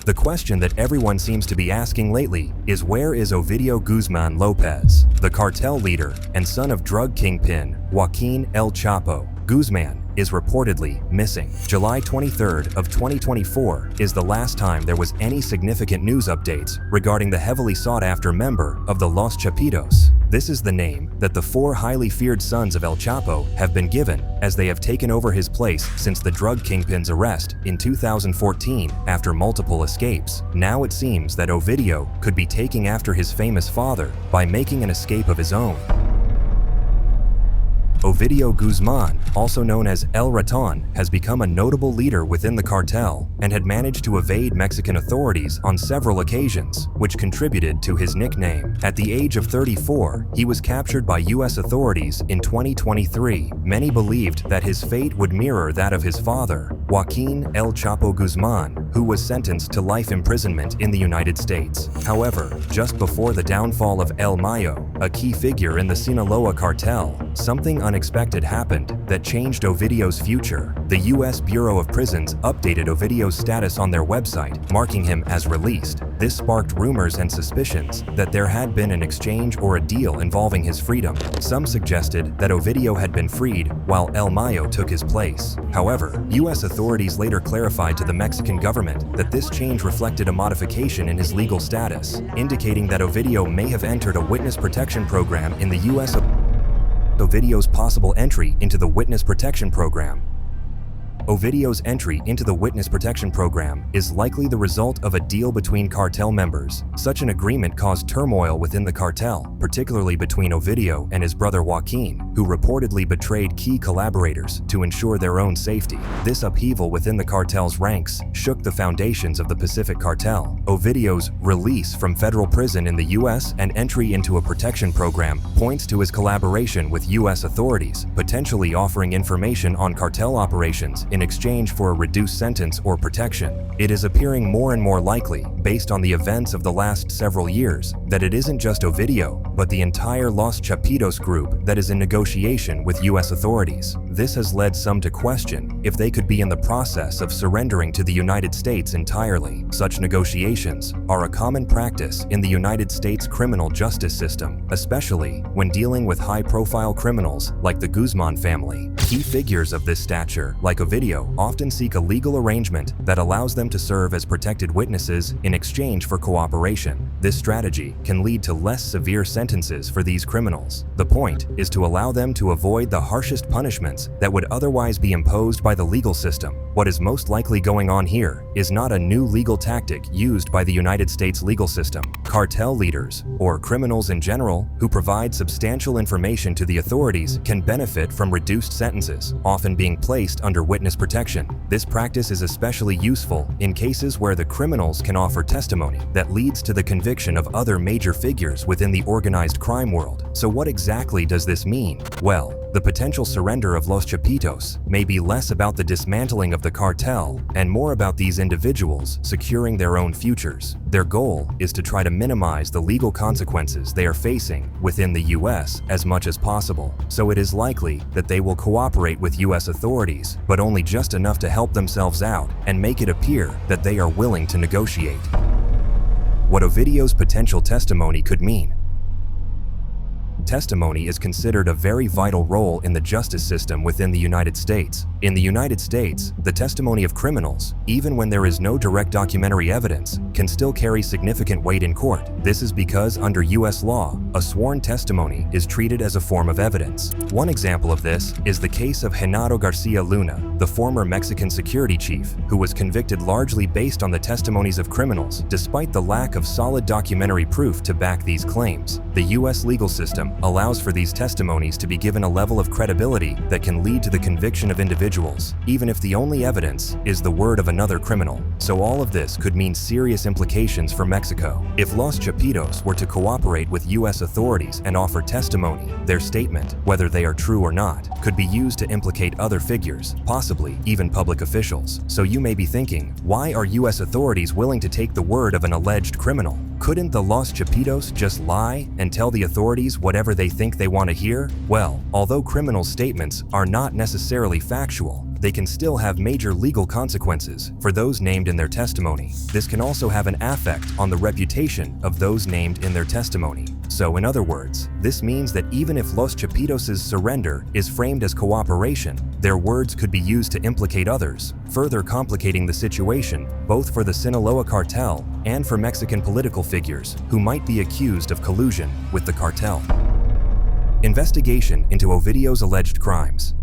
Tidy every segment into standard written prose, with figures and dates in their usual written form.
The question that everyone seems to be asking lately is, where is Ovidio Guzman Lopez, the cartel leader and son of drug kingpin Joaquin El Chapo? Guzman is reportedly missing. July 23rd of 2024 is the last time there was any significant news updates regarding the heavily sought-after member of the Los Chapitos. This is the name that the four highly feared sons of El Chapo have been given, as they have taken over his place since the drug kingpin's arrest in 2014 after multiple escapes. Now it seems that Ovidio could be taking after his famous father by making an escape of his own. Ovidio Guzman, also known as El Raton, has become a notable leader within the cartel and had managed to evade Mexican authorities on several occasions, which contributed to his nickname. At the age of 34, he was captured by U.S. authorities in 2023. Many believed that his fate would mirror that of his father, Joaquin El Chapo Guzman, who was sentenced to life imprisonment in the United States. However, just before the downfall of El Mayo, a key figure in the Sinaloa Cartel, something unexpected happened that changed Ovidio's future. The U.S. Bureau of Prisons updated Ovidio's status on their website, marking him as released. This sparked rumors and suspicions that there had been an exchange or a deal involving his freedom. Some suggested that Ovidio had been freed while El Mayo took his place. However, U.S. authorities later clarified to the Mexican government that this change reflected a modification in his legal status, indicating that Ovidio may have entered a witness protection program in the U.S. Ovidio's possible entry into the Witness Protection Program. Ovidio's entry into the Witness Protection Program is likely the result of a deal between cartel members. Such an agreement caused turmoil within the cartel, particularly between Ovidio and his brother Joaquin, who reportedly betrayed key collaborators to ensure their own safety. This upheaval within the cartel's ranks shook the foundations of the Pacific Cartel. Ovidio's release from federal prison in the U.S. and entry into a protection program points to his collaboration with U.S. authorities, potentially offering information on cartel operations in exchange for a reduced sentence or protection. It is appearing more and more likely, based on the events of the last several years, that it isn't just Ovidio, but the entire Los Chapitos group that is in negotiation with U.S. authorities. This has led some to question if they could be in the process of surrendering to the United States entirely. Such negotiations are a common practice in the United States criminal justice system, especially when dealing with high-profile criminals like the Guzman family. Key figures of this stature, like Ovidio, often seek a legal arrangement that allows them to serve as protected witnesses in exchange for cooperation. This strategy can lead to less severe sentences for these criminals. The point is to allow them to avoid the harshest punishments that would otherwise be imposed by the legal system. What is most likely going on here is not a new legal tactic used by the United States legal system. Cartel leaders, or criminals in general, who provide substantial information to the authorities can benefit from reduced sentences, often being placed under witness protection. This practice is especially useful in cases where the criminals can offer testimony that leads to the conviction of other major figures within the organized crime world. So what exactly does this mean? Well, the potential surrender of Los Chapitos may be less about the dismantling of the cartel and more about these individuals securing their own futures. Their goal is to try to minimize the legal consequences they are facing within the U.S. as much as possible. So it is likely that they will cooperate with U.S. authorities, but only just enough to help themselves out and make it appear that they are willing to negotiate. What Ovidio's potential testimony could mean. Testimony is considered a very vital role in the justice system within the United States. In the United States, the testimony of criminals, even when there is no direct documentary evidence, can still carry significant weight in court. This is because under U.S. law, a sworn testimony is treated as a form of evidence. One example of this is the case of Genaro Garcia Luna, the former Mexican security chief, who was convicted largely based on the testimonies of criminals, despite the lack of solid documentary proof to back these claims. The U.S. legal system allows for these testimonies to be given a level of credibility that can lead to the conviction of individuals, even if the only evidence is the word of another criminal. So all of this could mean serious implications for Mexico. If Los Chapitos were to cooperate with U.S. authorities and offer testimony, their statement, whether they are true or not, could be used to implicate other figures, possibly even public officials. So you may be thinking, why are U.S. authorities willing to take the word of an alleged criminal? Couldn't the Los Chapitos just lie and tell the authorities whatever they think they want to hear? Well, although criminals' statements are not necessarily factual, they can still have major legal consequences for those named in their testimony. This can also have an effect on the reputation of those named in their testimony. So in other words, this means that even if Los Chapitos' surrender is framed as cooperation, their words could be used to implicate others, further complicating the situation both for the Sinaloa Cartel and for Mexican political figures who might be accused of collusion with the cartel. Investigation into Ovidio's alleged crimes.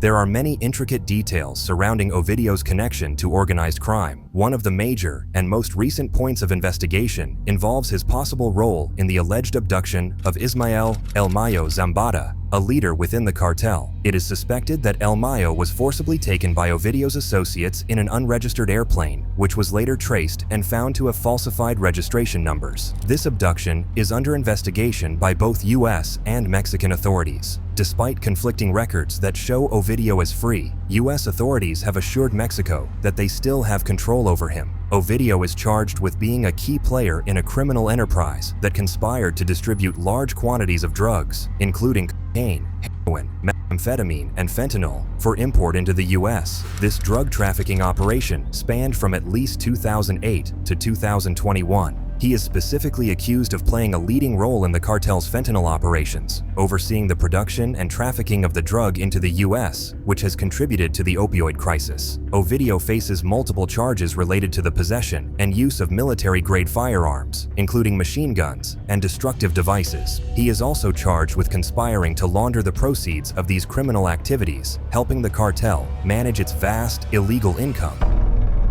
There are many intricate details surrounding Ovidio's connection to organized crime. One of the major and most recent points of investigation involves his possible role in the alleged abduction of Ismael El Mayo Zambada, a leader within the cartel. It is suspected that El Mayo was forcibly taken by Ovidio's associates in an unregistered airplane, which was later traced and found to have falsified registration numbers. This abduction is under investigation by both US and Mexican authorities. Despite conflicting records that show Ovidio as free, US authorities have assured Mexico that they still have control over him. Ovidio is charged with being a key player in a criminal enterprise that conspired to distribute large quantities of drugs, including cocaine, heroin, methamphetamine, and fentanyl, for import into the US. This drug trafficking operation spanned from at least 2008 to 2021. He is specifically accused of playing a leading role in the cartel's fentanyl operations, overseeing the production and trafficking of the drug into the US, which has contributed to the opioid crisis. Ovidio faces multiple charges related to the possession and use of military-grade firearms, including machine guns and destructive devices. He is also charged with conspiring to launder the proceeds of these criminal activities, helping the cartel manage its vast, illegal income.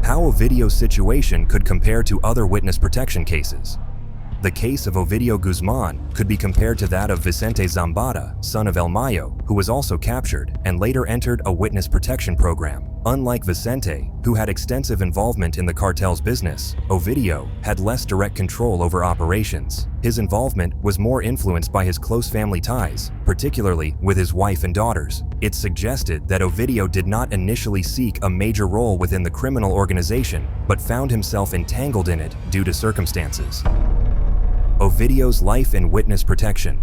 How Ovidio's situation could compare to other witness protection cases. The case of Ovidio Guzman could be compared to that of Vicente Zambada, son of El Mayo, who was also captured and later entered a witness protection program. Unlike Vicente, who had extensive involvement in the cartel's business, Ovidio had less direct control over operations. His involvement was more influenced by his close family ties, particularly with his wife and daughters. It's suggested that Ovidio did not initially seek a major role within the criminal organization, but found himself entangled in it due to circumstances. Ovidio's life in witness protection.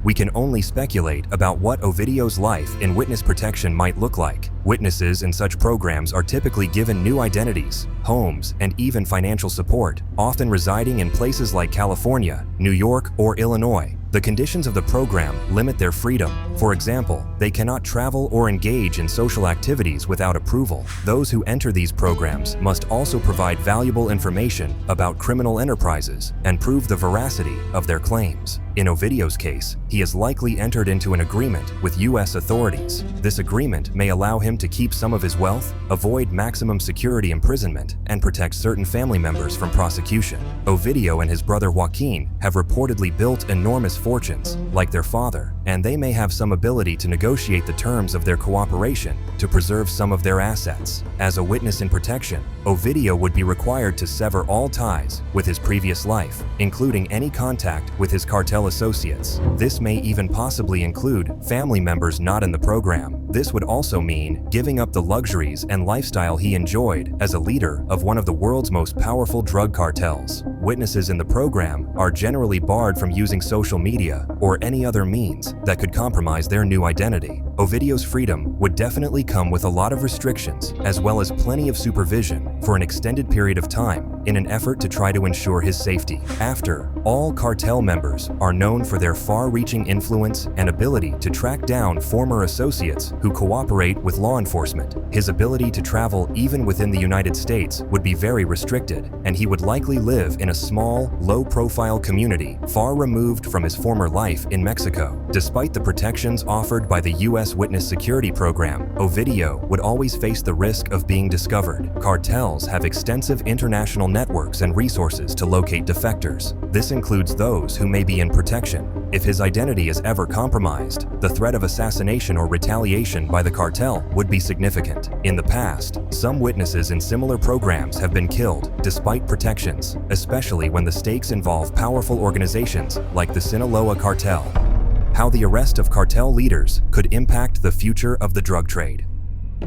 We can only speculate about what Ovidio's life in witness protection might look like. Witnesses in such programs are typically given new identities, homes, and even financial support, often residing in places like California, New York, or Illinois. The conditions of the program limit their freedom. For example, they cannot travel or engage in social activities without approval. Those who enter these programs must also provide valuable information about criminal enterprises and prove the veracity of their claims. In Ovidio's case, he has likely entered into an agreement with US authorities. This agreement may allow him to keep some of his wealth, avoid maximum security imprisonment, and protect certain family members from prosecution. Ovidio and his brother Joaquin have reportedly built enormous fortunes, like their father, and they may have some ability to negotiate the terms of their cooperation to preserve some of their assets. As a witness in protection, Ovidio would be required to sever all ties with his previous life, including any contact with his cartel associates. This may even possibly include family members not in the program. This would also mean giving up the luxuries and lifestyle he enjoyed as a leader of one of the world's most powerful drug cartels. Witnesses in the program are generally barred from using social media or any other means that could compromise their new identity. Ovidio's freedom would definitely come with a lot of restrictions, as well as plenty of supervision for an extended period of time in an effort to try to ensure his safety. After all, cartel members are known for their far-reaching influence and ability to track down former associates who cooperate with law enforcement. His ability to travel even within the United States would be very restricted, and he would likely live in a small, low-profile community far removed from his former life in Mexico. Despite the protections offered by the U.S. Witness Security Program, Ovidio would always face the risk of being discovered. Cartels have extensive international networks and resources to locate defectors. This includes those who may be in protection. If his identity is ever compromised, the threat of assassination or retaliation by the cartel would be significant. In the past, some witnesses in similar programs have been killed despite protections, especially when the stakes involve powerful organizations like the Sinaloa Cartel. How the arrest of cartel leaders could impact the future of the drug trade.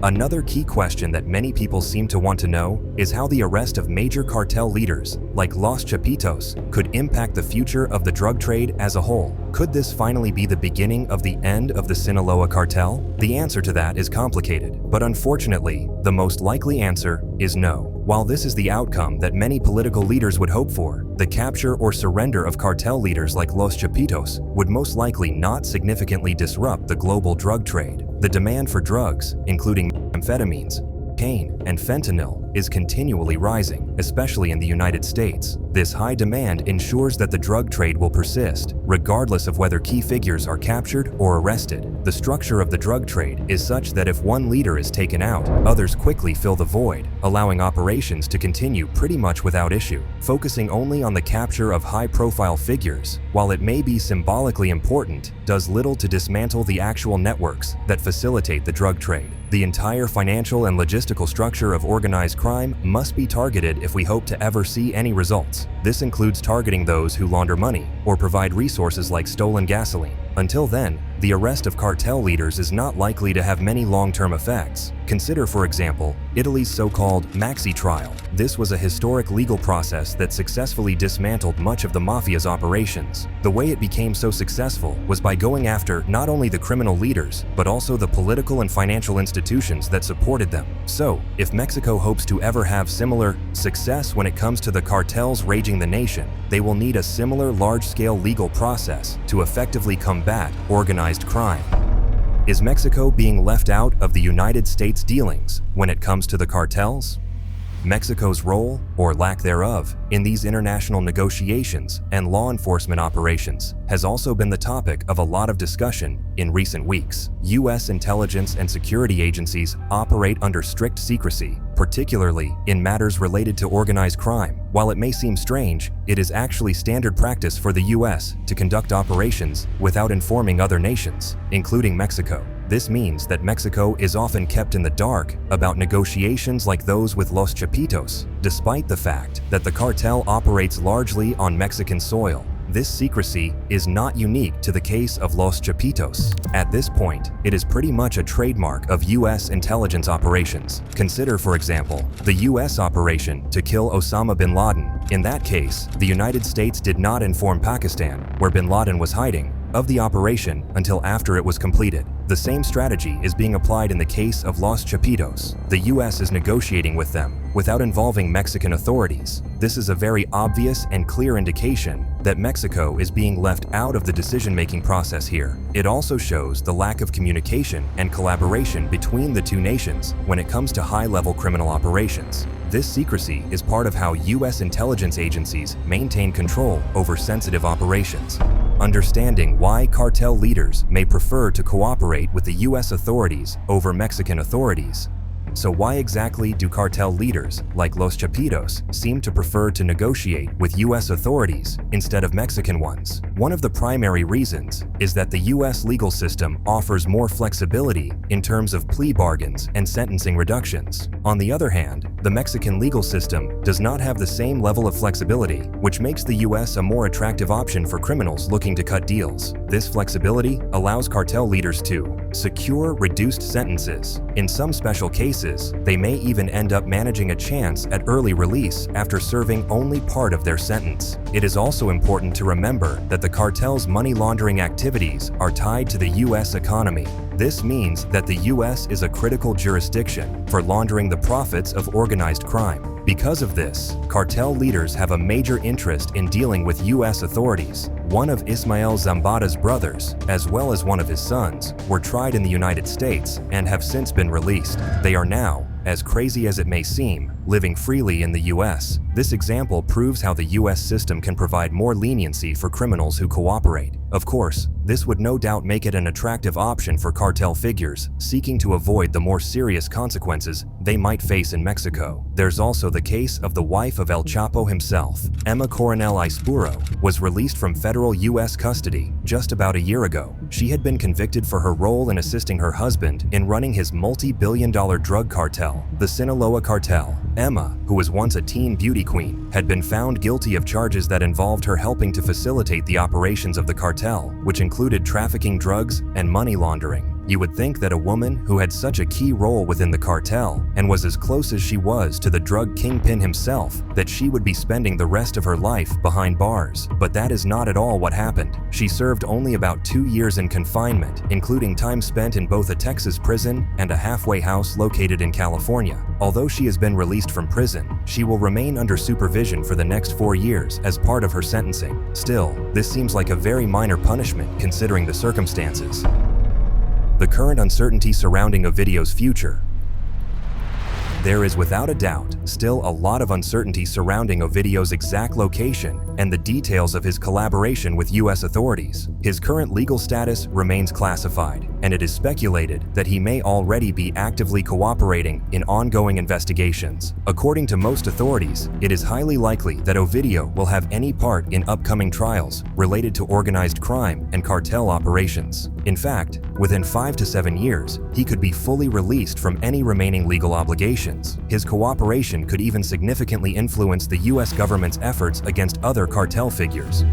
Another key question that many people seem to want to know is how the arrest of major cartel leaders like Los Chapitos could impact the future of the drug trade as a whole. Could this finally be the beginning of the end of the Sinaloa Cartel? The answer to that is complicated, but unfortunately, the most likely answer is no. While this is the outcome that many political leaders would hope for, the capture or surrender of cartel leaders like Los Chapitos would most likely not significantly disrupt the global drug trade. The demand for drugs, including amphetamines, cocaine, and fentanyl, is continually rising, especially in the United States. This high demand ensures that the drug trade will persist, regardless of whether key figures are captured or arrested. The structure of the drug trade is such that if one leader is taken out, others quickly fill the void, allowing operations to continue pretty much without issue. Focusing only on the capture of high-profile figures, while it may be symbolically important, does little to dismantle the actual networks that facilitate the drug trade. The entire financial and logistical structure of organized crime must be targeted if we hope to ever see any results. This includes targeting those who launder money or provide resources like stolen gasoline. Until then, the arrest of cartel leaders is not likely to have many long-term effects. Consider, for example, Italy's so-called Maxi trial. This was a historic legal process that successfully dismantled much of the mafia's operations. The way it became so successful was by going after not only the criminal leaders, but also the political and financial institutions that supported them. So, if Mexico hopes to ever have similar success when it comes to the cartels raging the nation, they will need a similar large-scale legal process to effectively combat organized crime. Is Mexico being left out of the United States dealings when it comes to the cartels? Mexico's role, or lack thereof, in these international negotiations and law enforcement operations has also been the topic of a lot of discussion in recent weeks. U.S. intelligence and security agencies operate under strict secrecy, particularly in matters related to organized crime. While it may seem strange, it is actually standard practice for the U.S. to conduct operations without informing other nations, including Mexico. This means that Mexico is often kept in the dark about negotiations like those with Los Chapitos, despite the fact that the cartel operates largely on Mexican soil. This secrecy is not unique to the case of Los Chapitos. At this point, it is pretty much a trademark of U.S. intelligence operations. Consider, for example, the U.S. operation to kill Osama bin Laden. In that case, the United States did not inform Pakistan, where bin Laden was hiding, of the operation until after it was completed. The same strategy is being applied in the case of Los Chapitos. The U.S. is negotiating with them without involving Mexican authorities. This is a very obvious and clear indication that Mexico is being left out of the decision-making process here. It also shows the lack of communication and collaboration between the two nations when it comes to high-level criminal operations. This secrecy is part of how U.S. intelligence agencies maintain control over sensitive operations. Understanding why cartel leaders may prefer to cooperate with the U.S. authorities over Mexican authorities. So why exactly do cartel leaders like Los Chapitos seem to prefer to negotiate with U.S. authorities instead of Mexican ones? One of the primary reasons is that the U.S. legal system offers more flexibility in terms of plea bargains and sentencing reductions. On the other hand, the Mexican legal system does not have the same level of flexibility, which makes the U.S. a more attractive option for criminals looking to cut deals. This flexibility allows cartel leaders to secure reduced sentences. In some special cases, they may even end up managing a chance at early release after serving only part of their sentence. It is also important to remember that the cartel's money laundering activities are tied to the U.S. economy. This means that the U.S. is a critical jurisdiction for laundering the profits of organized crime. Because of this, cartel leaders have a major interest in dealing with U.S. authorities. One of Ismael Zambada's brothers, as well as one of his sons, were tried in the United States and have since been released. They are now, as crazy as it may seem, living freely in the U.S. This example proves how the U.S. system can provide more leniency for criminals who cooperate. Of course, this would no doubt make it an attractive option for cartel figures seeking to avoid the more serious consequences they might face in Mexico. There's also the case of the wife of El Chapo himself. Emma Coronel Ispuro was released from federal U.S. custody just about a year ago. She had been convicted for her role in assisting her husband in running his multi-billion-dollar drug cartel, the Sinaloa Cartel. Emma, who was once a teen beauty queen, had been found guilty of charges that involved her helping to facilitate the operations of the cartel, which included trafficking drugs and money laundering. You would think that a woman who had such a key role within the cartel and was as close as she was to the drug kingpin himself, that she would be spending the rest of her life behind bars. But that is not at all what happened. She served only about 2 years in confinement, including time spent in both a Texas prison and a halfway house located in California. Although she has been released from prison, she will remain under supervision for the next 4 years as part of her sentencing. Still, this seems like a very minor punishment considering the circumstances. The current uncertainty surrounding Ovidio's future. There is without a doubt still a lot of uncertainty surrounding Ovidio's exact location and the details of his collaboration with U.S. authorities. His current legal status remains classified, and it is speculated that he may already be actively cooperating in ongoing investigations. According to most authorities, it is highly likely that Ovidio will have any part in upcoming trials related to organized crime and cartel operations. In fact, within 5 to 7 years, he could be fully released from any remaining legal obligations. His cooperation could even significantly influence the U.S. government's efforts against other cartel figures.